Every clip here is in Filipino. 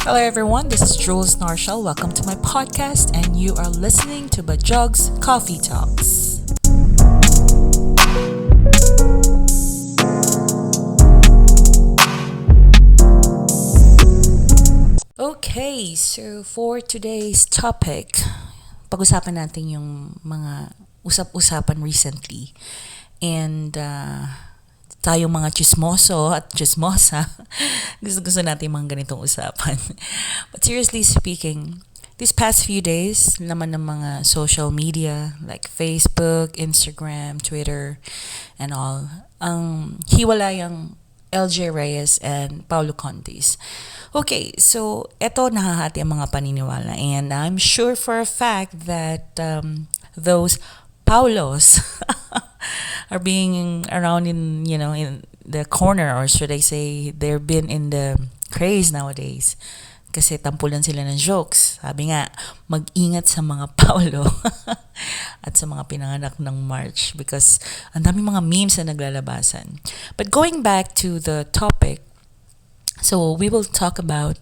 Hello everyone, this is Jules Narshall. Welcome to my podcast and you are listening to Bajog's Coffee Talks. Okay, so for today's topic, pag-usapan natin yung mga usap-usapan recently. And tayong mga chismoso at chismosa, gusto natin mga ganitong usapan. But seriously speaking, these past few days, naman ng mga social media like Facebook, Instagram, Twitter, and all, ang hiwalayang LJ Reyes and Paolo Contis. Okay, so eto nahahati ang mga paniniwala and I'm sure for a fact that those Paulos are being around in the corner, or should I say they've been in the craze nowadays kasi tampulan sila ng jokes. Sabi nga, mag-ingat sa mga Paolo at sa mga pinanganak ng March because ang dami mga memes na naglalabasan. But going back to the topic, so we will talk about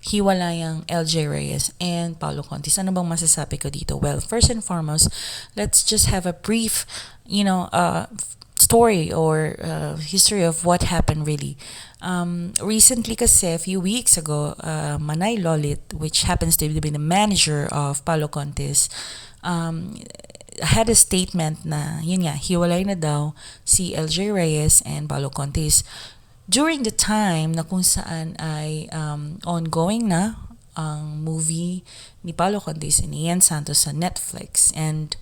hiwalayang LJ Reyes and Paolo Contis. Ano bang masasabi ko dito? Well, first and foremost, let's just have a brief, story or history of what happened really. Recently kasi, a few weeks ago, Manay Lolit, which happens to be the manager of Paolo Contis, had a statement na, yun nga, hiwalay na daw si LJ Reyes and Paolo Contis during the time na kung saan ay ongoing na ang movie ni Paolo Contis and ni Santos sa Netflix. And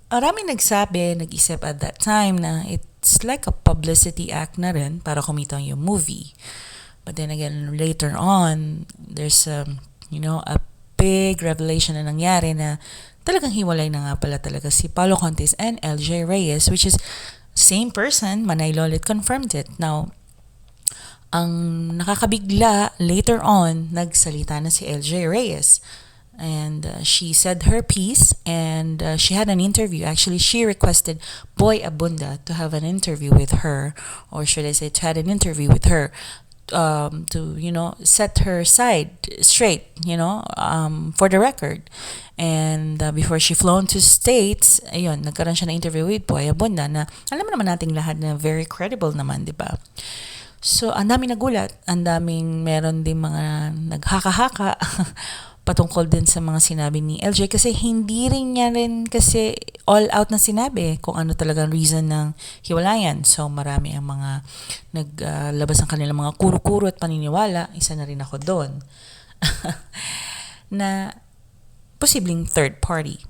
maraming nag-isip at that time na it's like a publicity act na rin para kumita yung movie. But then again, later on, there's a big revelation na nangyari na talagang hiwalay na nga pala talaga si Paolo Contis and LJ Reyes, which is same person. Manay Lolit confirmed it. Now, ang nakakabigla, later on, nagsalita na si LJ Reyes. And she said her piece and she had an interview. Actually, she requested Boy Abunda to have an interview with her, or should I say to have an interview with her to set her side straight, for the record. And before she flown to States, ayun, nagkaroon siya na interview with Boy Abunda na alam naman nating lahat na very credible naman, di ba? So, ang daming nagulat, ang daming meron din mga naghaka-haka patungkol din sa mga sinabi ni LJ kasi hindi rin niya rin kasi all out na sinabi kung ano talagang reason ng hiwalayan. So marami ang mga naglabas ng kanilang mga kuro-kuro at paniniwala. Isa na rin ako doon. Na posibleng third party.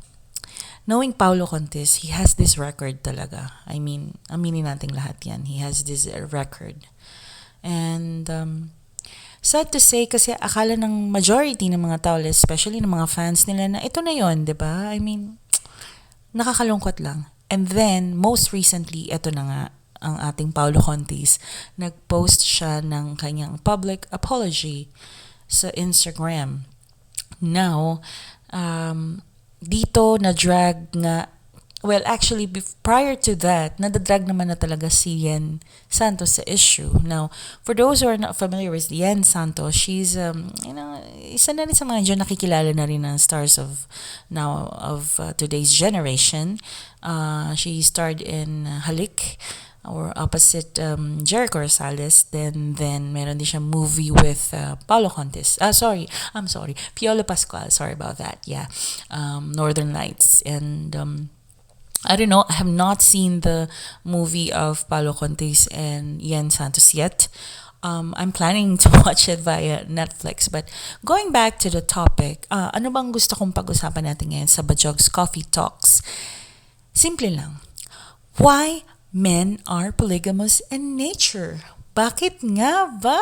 Knowing Paolo Contis, he has this record talaga. I mean, aminin nating lahat yan. He has this record. And sad to say kasi akala ng majority ng mga tao, especially ng mga fans nila na ito na yon, di ba? I mean, nakakalungkot lang. And then, most recently, ito na nga, ang ating Paolo Contis, nag-post siya ng kanyang public apology sa Instagram. Now, dito na-drag nga, well, actually, prior to that, nadadrag naman na talaga si Yen Santos sa issue. Now, for those who are not familiar with Yen Santos, she's, isa na rin sa mga dyan nakikilala na rin ng stars of today's generation. She starred in Halik, or opposite Jericho Rosales. Then meron din siya movie with Paolo Contis. I'm sorry, Piolo Pascual. Sorry about that. Yeah, Northern Lights. And I don't know, I have not seen the movie of Paolo Contis and Yen Santos yet. I'm planning to watch it via Netflix. But going back to the topic, ano bang gusto kong pag-usapan natin ngayon sa Bajog's Coffee Talks? Simple lang. Why men are polygamous in nature? Bakit nga ba?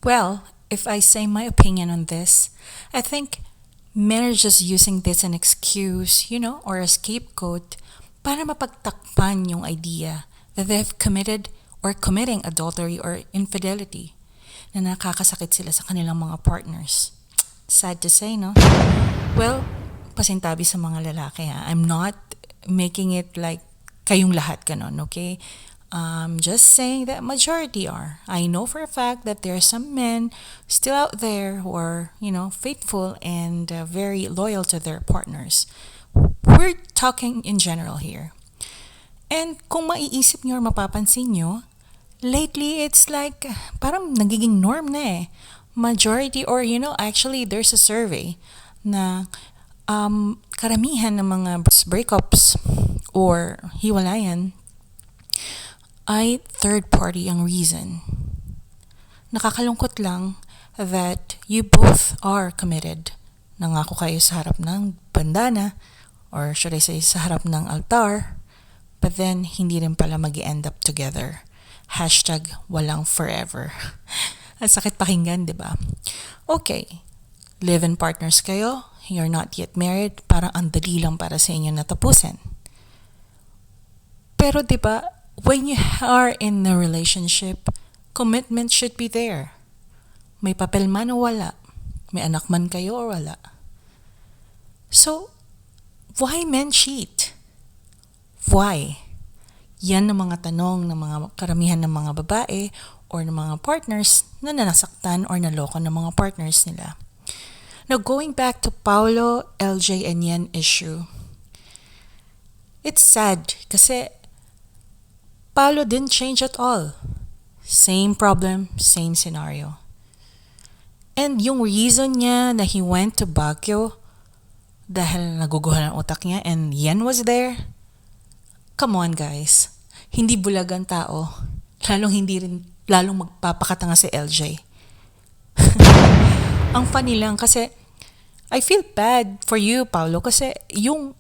Well, if I say my opinion on this, I think men are just using this an excuse, or a scapegoat para mapagtakpan yung idea that they've committed or committing adultery or infidelity na nakakasakit sila sa kanilang mga partners. Sad to say, no? Well, pasintabi sa mga lalaki ha. I'm not making it like kayong lahat ganon, okay? I'm just saying that majority are. I know for a fact that there are some men still out there who are, faithful and very loyal to their partners. We're talking in general here. And kung maiisip nyo or mapapansin nyo, lately it's like parang nagiging norm na eh. Majority or actually there's a survey na karamihan ng mga breakups or hiwalayan ay third party ang reason. Nakakalungkot lang that you both are committed. Nangako kayo sa harap ng bandana or should I say sa harap ng altar, but then hindi rin pala mag-end up together. Hashtag walang forever. Ang sakit pakinggan, di ba? Okay, live-in partners kayo, you're not yet married, parang ang dali lang para sa inyo natapusin. Pero di ba, when you are in a relationship, commitment should be there. May papel man o wala. May anak man kayo o wala. So, why men cheat? Why? Yan ang mga tanong ng mga karamihan ng mga babae or ng mga partners na nasaktan or naloko ng mga partners nila. Now, going back to Paolo, LJ, and Yen issue, it's sad kasi Paolo didn't change at all. Same problem, same scenario. And yung reason niya na he went to Baguio dahil naguguhan ang utak niya and Yen was there, come on guys. Hindi bulagang tao. Lalong magpapakatanga si LJ. Ang funny lang kasi I feel bad for you, Paolo, kasi yung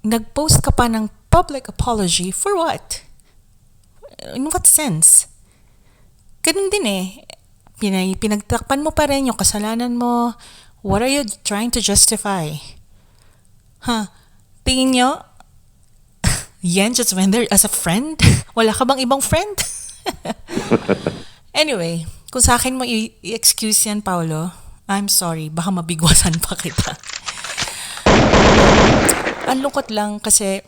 nag-post ka pa ng public apology for what? In what sense? Ganun din eh. Pinagtakpan mo pa rin yung kasalanan mo. What are you trying to justify? Tingin nyo, Yen just went there as a friend? Wala ka bang ibang friend? Anyway, kung sa akin mo i-excuse yan, Paolo, I'm sorry, baka mabigwasan pa kita. Ang lungkot lang kasi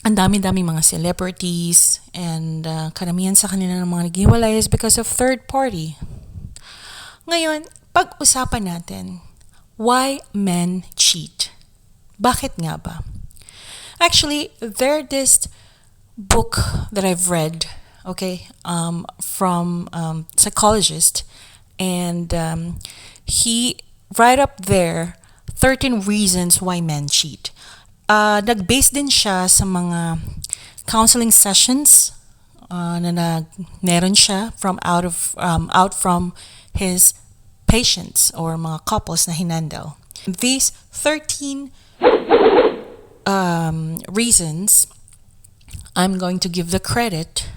ang dami-dami mga celebrities and karamihan sa kanila ng mga naghiwalay is because of third party. Ngayon, pag-usapan natin, why men cheat? Bakit nga ba? Actually, there's this book that I've read, okay, from psychologist, and he right up there 13 reasons why men cheat. Nag-base din siya sa mga counseling sessions na meron siya out from his patients or mga couples na hinandle. These 13 reasons, I'm going to give the credit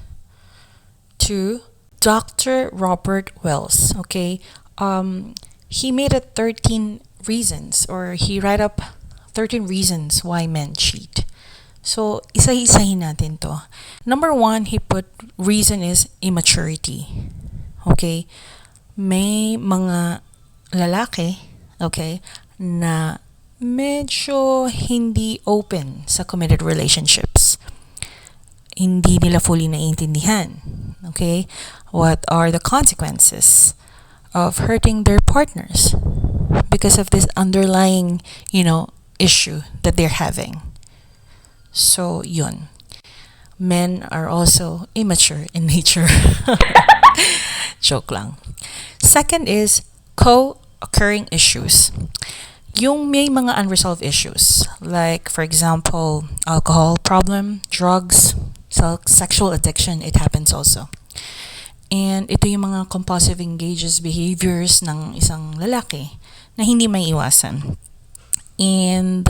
to Dr. Robert Wells. Okay, he made it 13 reasons, or he write up 13 reasons why men cheat. So, isa-isahin natin to. Number 1, he put reason is immaturity. Okay, may mga lalaki, okay, na medyo hindi open sa committed relationships. Hindi nila fully naiintindihan. Okay? What are the consequences of hurting their partners because of this underlying, issue that they're having? So, yun. Men are also immature in nature. Joke lang. Second is co-occurring issues. Yung may mga unresolved issues, like for example, alcohol problem, drugs, sexual addiction, it happens also. And ito yung mga compulsive engages behaviors ng isang lalaki na hindi may iwasan. And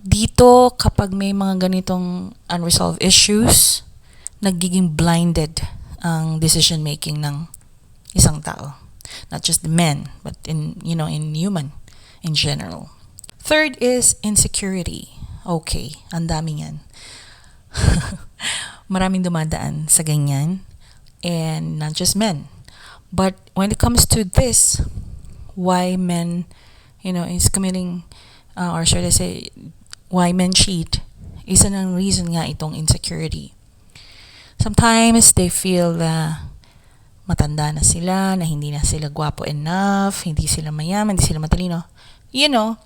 dito, kapag may mga ganitong unresolved issues, nagiging blinded ang decision making ng isang tao. Not just the men, but in human in general. Third is insecurity. Okay, ang dami yan. Maraming dumadaan sa ganyan, and not just men. But when it comes to this, why men, is committing, or should I say, why men cheat, isa ng reason nga itong insecurity. Sometimes they feel matanda na sila, na hindi na sila gwapo enough, hindi sila mayaman, hindi sila matalino. You know,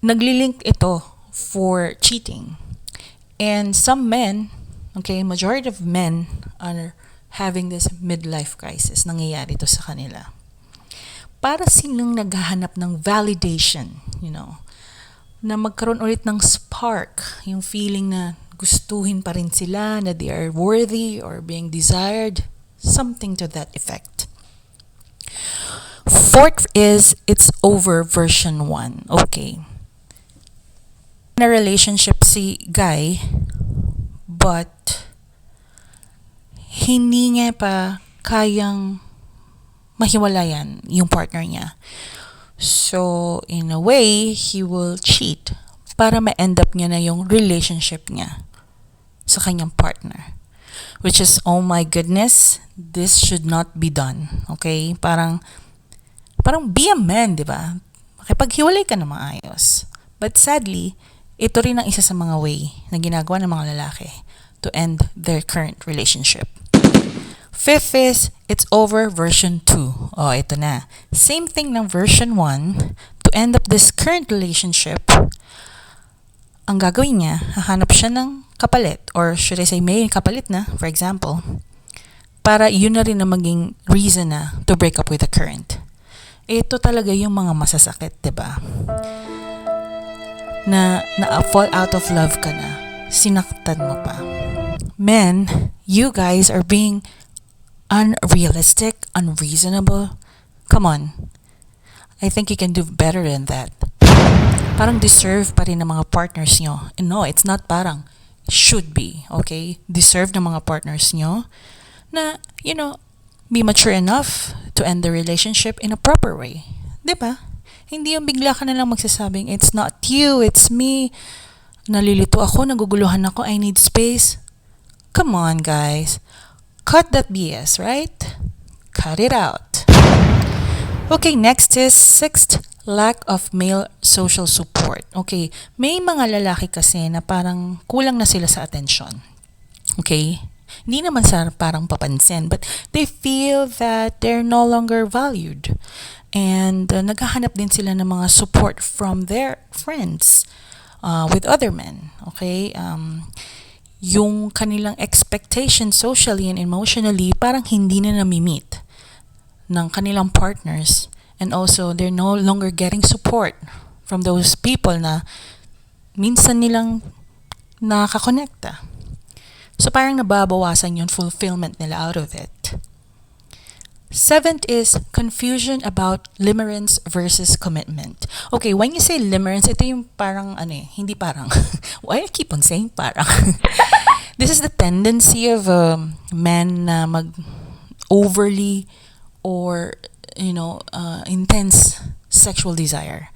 naglilink ito for cheating. And some men, okay, majority of men are having this midlife crisis. Nangyayari ito sa kanila. Para silang naghahanap ng validation, na magkaroon ulit ng spark, yung feeling na gustuhin pa rin sila, na they are worthy or being desired, something to that effect. Fourth is, it's over version 1. Okay. In a relationship si guy, but hindi niya pa kayang mahiwalayan yung partner niya. So, in a way, he will cheat para ma-end up niya na yung relationship niya sa kanyang partner. Which is, oh my goodness, this should not be done. Okay? Parang be a man, di ba? Makipaghiwalay ka na maayos. But sadly, ito rin ang isa sa mga way na ginagawa ng mga lalaki to end their current relationship. Fifth is, it's over version 2. Oh, ito na. Same thing ng version 1. To end up this current relationship, ang gagawin niya, hahanap siya ng kapalit, or should I say may kapalit na, for example, para yun na rin na maging reason na to break up with the current. Ito talaga yung mga masasakit, diba? Na fall out of love ka na, sinaktan mo pa. Men, you guys are being unrealistic, unreasonable. Come on. I think you can do better than that. Parang deserve pa rin ng mga partners nyo. And no, it's not parang. Should be, okay? Deserve ng mga partners nyo na, be mature enough to end the relationship in a proper way. Diba? Hindi yung bigla ka na lang magsasabing, it's not you, it's me. Nalilito ako, naguguluhan ako, I need space. Come on, guys. Cut that BS, right? Cut it out. Okay, next is sixth, lack of male social support. Okay, may mga lalaki kasi na parang kulang na sila sa atensyon. Okay? Hindi naman sa parang papansin, but they feel that they're no longer valued. And naghahanap din sila ng mga support from their friends with other men. Okay? Yung kanilang expectation socially and emotionally parang hindi na nami-meet ng kanilang partners, and also they're no longer getting support from those people na minsan nilang nakakonekta. So parang nababawasan yung fulfillment nila out of it. Seventh is confusion about limerence versus commitment. Okay, when you say limerence, ito yung parang hindi parang. Why I keep on saying parang? This is the tendency of men na mag overly or intense sexual desire.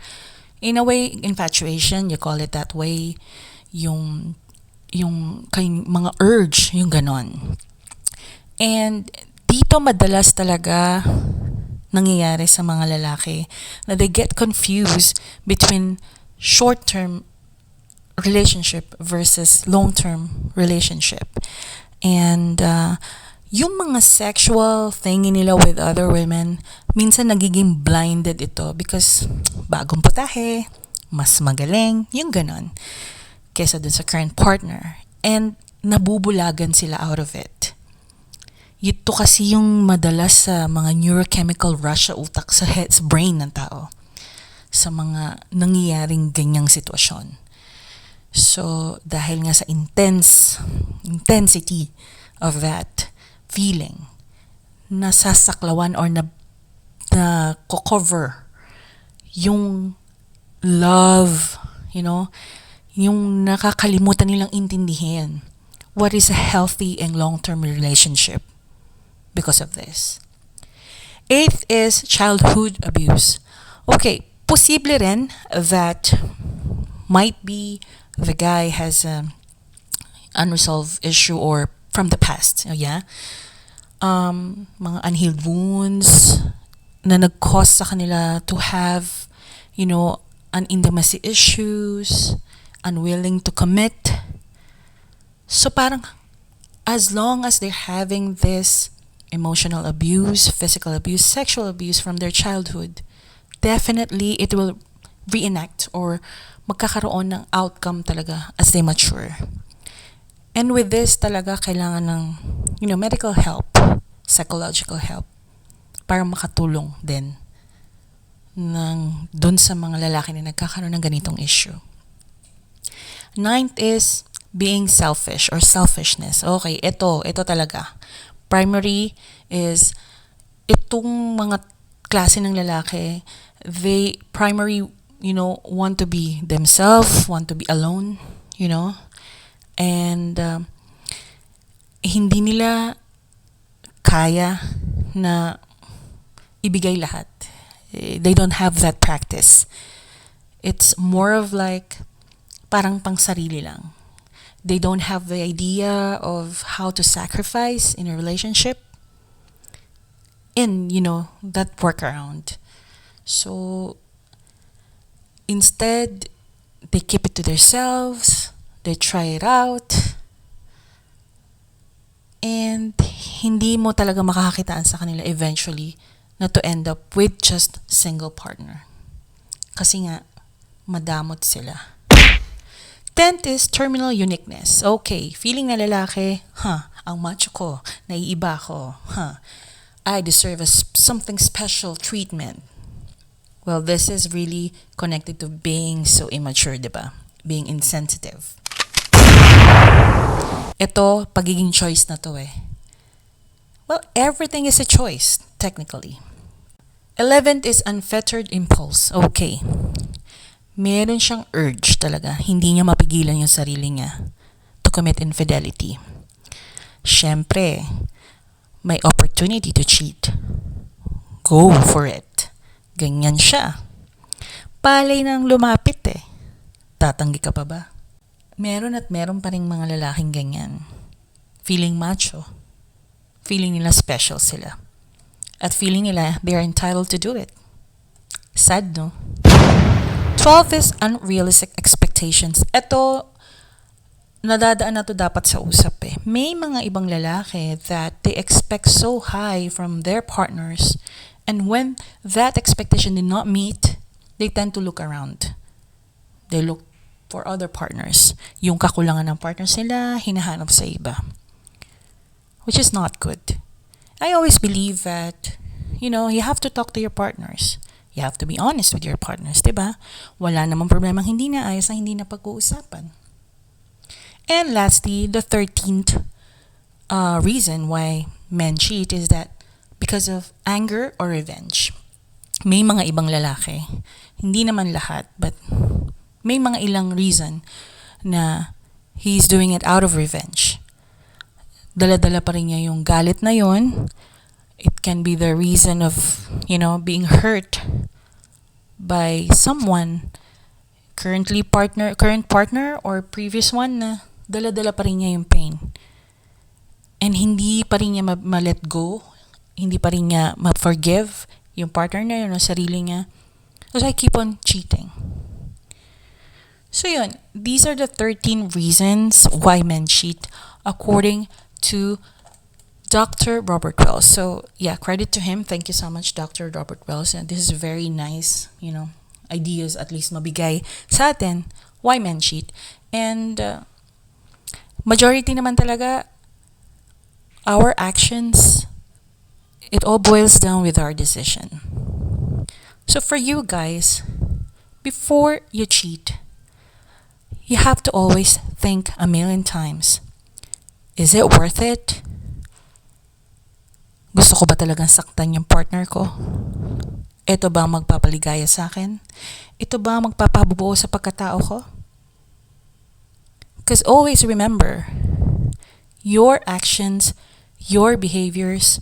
In a way, infatuation, you call it that way, yung mga urge, yung ganon. And dito madalas talaga nangyayari sa mga lalaki na they get confused between short-term relationship versus long-term relationship. And yung mga sexual thingy nila with other women, minsan nagiging blinded ito because bagong putahe, mas magaling, yung ganon, kesa dun sa current partner. And nabubulagan sila out of it. Ito kasi yung madalas sa mga neurochemical rush sa utak, sa brain ng tao, sa mga nangyayaring ganyang sitwasyon. So, dahil nga sa intensity of that feeling, nasasaklawan or na-cover yung love, yung nakakalimutan nilang intindihin what is a healthy and long-term relationship because of this. Eighth is childhood abuse. Okay, posible rin that might be the guy has an unresolved issue or from the past. Yeah? Mga unhealed wounds na nag-cause sa kanila to have, an intimacy issues, unwilling to commit. So parang as long as they're having this emotional abuse, physical abuse, sexual abuse from their childhood, definitely it will reenact or magkakaroon ng outcome talaga as they mature. And with this talaga kailangan ng medical help, psychological help para makatulong din ng dun sa mga lalaki na nagkakaroon ng ganitong issue. Ninth is being selfish or selfishness. Okay, ito talaga. Primary is itong mga klase ng lalaki, they primary, want to be themselves, want to be alone, and hindi nila kaya na ibigay lahat. They don't have that practice. It's more of like parang pang sarili lang. They don't have the idea of how to sacrifice in a relationship in, that workaround. So instead, they keep it to themselves, they try it out, and hindi mo talaga makakakitaan sa kanila eventually na to end up with just single partner. Kasi nga, madamot sila. 10th is terminal uniqueness. Okay, feeling na lalaki, ang macho ko, naiiba ko, I deserve something special treatment. Well, this is really connected to being so immature, diba? Being insensitive. Ito, pagiging choice na to eh. Well, everything is a choice, technically. 11th is unfettered impulse. Okay. Meron siyang urge talaga. Hindi niya mapigilan yung sarili niya to commit infidelity. Siyempre, may opportunity to cheat. Go for it. Ganyan siya. Palay nang lumapit eh. Tatanggi ka pa ba? Meron at meron pa rin mga lalaking ganyan. Feeling macho. Feeling nila special sila. At feeling nila they are entitled to do it. Sad, no? 12 is unrealistic expectations. Ito, nadadaan na to dapat sa usap eh. May mga ibang lalaki that they expect so high from their partners, and when that expectation did not meet, they tend to look around. They look for other partners. Yung kakulangan ng partners nila, hinahanap sa iba. Which is not good. I always believe that, you have to talk to your partners. You have to be honest with your partners, diba? Wala namang problemang hindi na ayos na hindi na pag-uusapan. And lastly, the 13th reason why men cheat is that because of anger or revenge. May mga ibang lalaki, hindi naman lahat, but may mga ilang reason na he's doing it out of revenge. Dala-dala pa rin niya yung galit na yun. It can be the reason of, being hurt by someone, current partner or previous one na dala-dala pa rin niya yung pain. And hindi pa rin niya ma-let go, hindi pa rin niya ma-forgive yung partner na yun o sarili niya. So I keep on cheating. So yun, these are the 13 reasons why men cheat according to Dr. Robert Wells. So, yeah, credit to him. Thank you so much, Dr. Robert Wells. And this is very nice, ideas at least mabigay sa atin why men cheat. And majority naman talaga, our actions, it all boils down with our decision. So for you guys, before you cheat, you have to always think a million times, is it worth it? Gusto ko ba talagang saktan yung partner ko? Ito ba ang magpapaligaya sa akin? Ito ba ang magpapabubuo sa pagkatao ko? Because always remember, your actions, your behaviors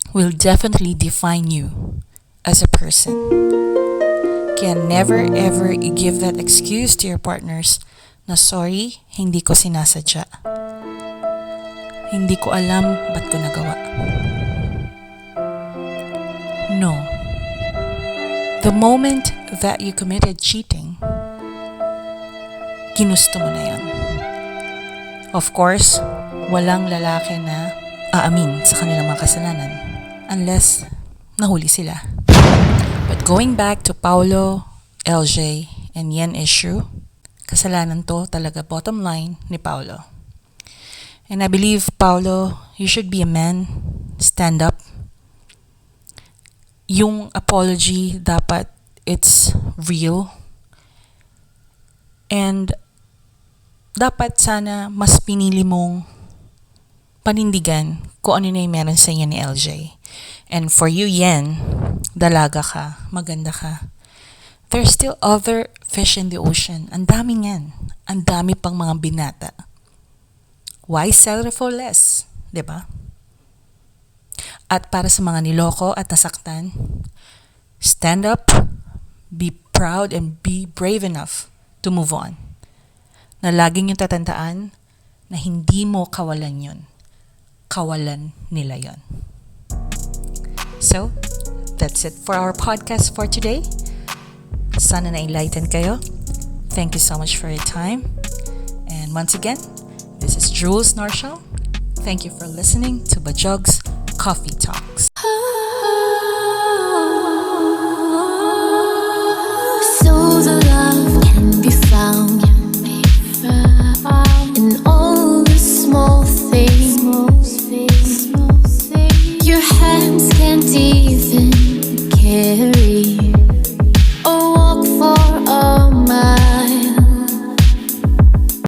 will definitely define you as a person. Kaya never ever give that excuse to your partners na sorry, hindi ko sinasadya. Hindi ko alam ba't ko nagawa. No. The moment that you committed cheating, ginusto mo na yan. Of course, walang lalaki na aamin sa kanilang mga kasalanan unless nahuli sila. But going back to Paolo, LJ, and Yen issue, kasalanan to talaga bottom line ni Paolo. And I believe, Paolo, you should be a man, stand up. Yung apology, dapat it's real. And dapat sana mas pinili mong panindigan kung ano na yung meron sa inyo ni LJ. And for you, Yen, dalaga ka, maganda ka. There's still other fish in the ocean. Ang dami yan. Ang dami pang mga binata. Why settle for less? 'Di ba? At para sa mga niloko at nasaktan, stand up, be proud, and be brave enough to move on. Na laging yung tatandaan na hindi mo kawalan yun. Kawalan nila yun. So, that's it for our podcast for today. Sana na-enlighten kayo. Thank you so much for your time. And once again, this is Jules Norshall. Thank you for listening to Bajog's Coffee Talks. So the love can be found in all the small things. Your hands can't even carry